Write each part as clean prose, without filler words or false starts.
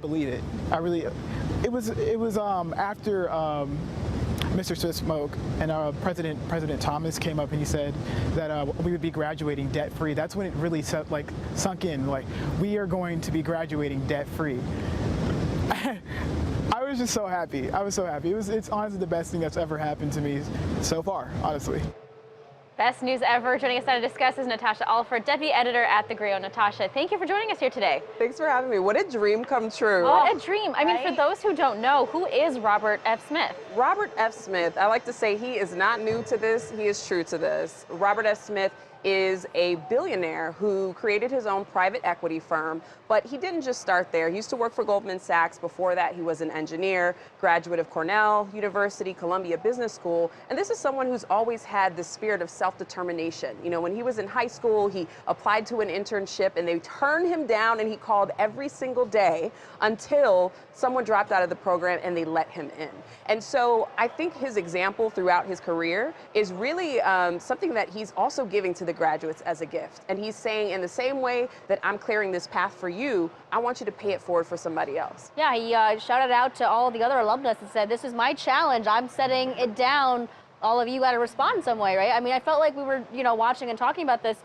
believe it. I really, it was after Mr. Smith spoke, and President Thomas came up and he said that we would be graduating debt-free. That's when it really sunk in. Like, we are going to be graduating debt-free. I was just so happy. I was so happy. It's honestly the best thing that's ever happened to me so far, honestly. Best news ever. Joining us now to discuss is Natasha Alford, deputy editor at TheGrio. Natasha, thank you for joining us here today. Thanks for having me. What a dream come true. What a dream. I mean, for those who don't know, who is Robert F. Smith? Robert F. Smith, I like to say he is not new to this, he is true to this. Robert F. Smith is a billionaire who created his own private equity firm, but he didn't just start there. He used to work for Goldman Sachs. Before that, he was an engineer, graduate of Cornell University, Columbia Business School, and this is someone who's always had the spirit of self-determination. You know, when he was in high school, he applied to an internship and they turned him down, and he called every single day until someone dropped out of the program and they let him in. And so I think his example throughout his career is really something that he's also giving to the graduates as a gift. And he's saying, in the same way that I'm clearing this path for you, I want you to pay it forward for somebody else. Yeah, he shouted out to all the other alumnus and said, this is my challenge. I'm setting it down. All of you got to respond some way, right? I mean, I felt like we were, watching and talking about this.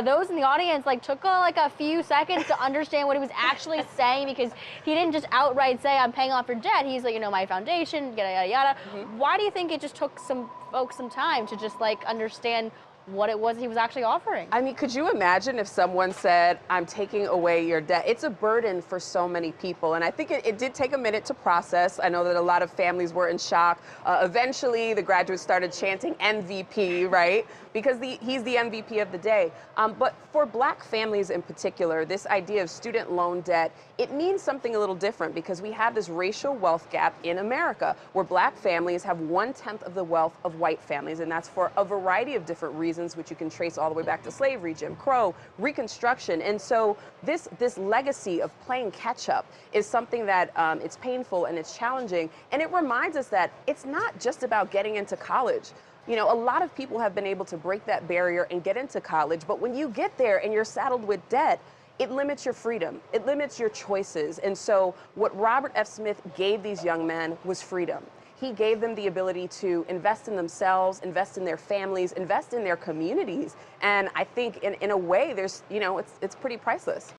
Those in the audience took a few seconds to understand what he was actually saying, because he didn't just outright say, I'm paying off your debt. He's like, my foundation, yada, yada, yada. Why do you think it just took some folks some time to just understand what it was he was actually offering? I mean, could you imagine if someone said, I'm taking away your debt? It's a burden for so many people. And I think it did take a minute to process. I know that a lot of families were in shock. Eventually, the graduates started chanting MVP, right? Because he's the MVP of the day. But for Black families in particular, this idea of student loan debt, it means something a little different, because we have this racial wealth gap in America where Black families have 1/10 of the wealth of white families. And that's for a variety of different reasons, which you can trace all the way back to slavery, Jim Crow, Reconstruction. And so this legacy of playing catch up is something that it's painful and it's challenging. And it reminds us that it's not just about getting into college. A lot of people have been able to break that barrier and get into college, but when you get there and you're saddled with debt, it limits your freedom. It limits your choices. And so what Robert F. Smith gave these young men was freedom. He gave them the ability to invest in themselves, invest in their families, invest in their communities. And I think in a way, there's, it's pretty priceless.